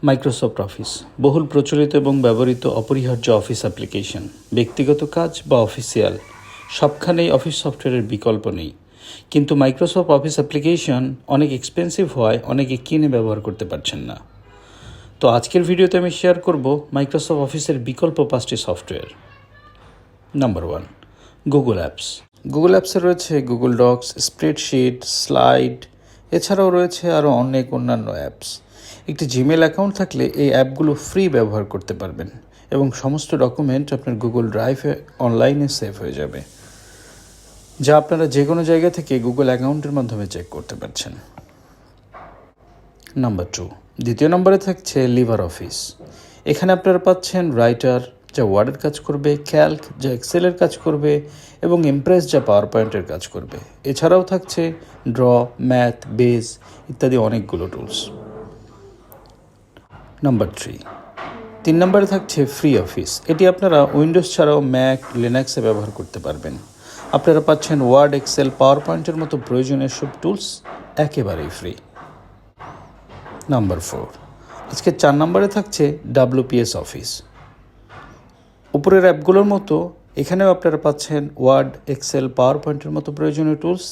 Microsoft office বহুল প্রচলিত এবং ব্যবহৃত অপরিহার্য অফিস অ্যাপ্লিকেশন। ব্যক্তিগত কাজ বা অফিসিয়াল সবখানেই অফিস সফটওয়্যারের বিকল্প নেই, কিন্তু মাইক্রোসফট অফিস অ্যাপ্লিকেশন অনেক এক্সপেন্সিভ হয়, অনেকে কিনে ব্যবহার করতে পারছেন না। তো আজকের ভিডিওতে আমি শেয়ার করব মাইক্রোসফট অফিসের বিকল্প 5টি software. Number 1, Google apps. Google অ্যাপসে রয়েছে গুগল ডক্স, স্প্রেডশিট, স্লাইড, এছাড়াও রয়েছে আরও অনেক অন্যান্য অ্যাপস। একটি জিমেল অ্যাকাউন্ট থাকলে এই অ্যাপগুলো ফ্রি ব্যবহার করতে পারবেন এবং সমস্ত ডকুমেন্ট আপনার গুগল ড্রাইভে অনলাইনে সেভ হয়ে যাবে, যা আপনারা যে কোনো জায়গা থেকে গুগল অ্যাকাউন্টের মাধ্যমে চেক করতে পারছেন। নাম্বার 2, দ্বিতীয় নম্বরে থাকছে লিভার অফিস। এখানে আপনারা পাচ্ছেন রাইটার, যা ওয়ার্ডের কাজ করবে, ক্যালক, যা এক্সেলের কাজ করবে, এবং ইমপ্রেস, যা পাওয়ার পয়েন্টের কাজ করবে। এছাড়াও থাকছে ড্র, ম্যাথ, বেজ ইত্যাদি অনেকগুলো টুলস। নাম্বার 3 নম্বরে থাকছে ফ্রি অফিস। এটি আপনারা উইন্ডোজ ছাড়াও ম্যাক, লিনাক্সে ব্যবহার করতে পারবেন। আপনারা পাচ্ছেন ওয়ার্ড, এক্সেল, পাওয়ার পয়েন্টের মতো প্রয়োজনীয় সব টুলস একেবারেই ফ্রি। নাম্বার 4, আজকে 4 নম্বরে থাকছে WPS অফিস। উপরের অ্যাপগুলোর মতো এখানেও আপনারা পাচ্ছেন ওয়ার্ড, এক্সেল, পাওয়ার পয়েন্টের মতো প্রয়োজনীয় টুলস।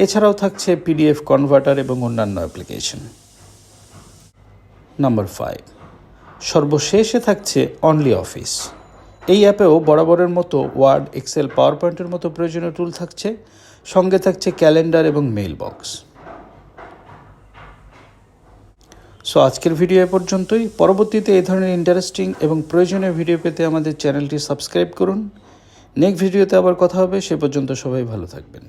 এছাড়াও থাকছে PDF কনভার্টার এবং অন্যান্য অ্যাপ্লিকেশন। নাম্বার 5, সর্বশেষে থাকছে অনলি অফিস। এই অ্যাপেও বরাবরের মতো ওয়ার্ড, এক্সেল, পাওয়ার পয়েন্টের মতো প্রয়োজনীয় টুল থাকছে, সঙ্গে থাকছে ক্যালেন্ডার এবং মেইল বক্স। সো আজকের ভিডিও এ পর্যন্তই। পরবর্তীতে এই ধরনের ইন্টারেস্টিং এবং প্রয়োজনীয় ভিডিও পেতে আমাদের চ্যানেলটি সাবস্ক্রাইব করুন। নেক্সট ভিডিওতে আবার কথা হবে, সে পর্যন্ত সবাই ভালো থাকবেন।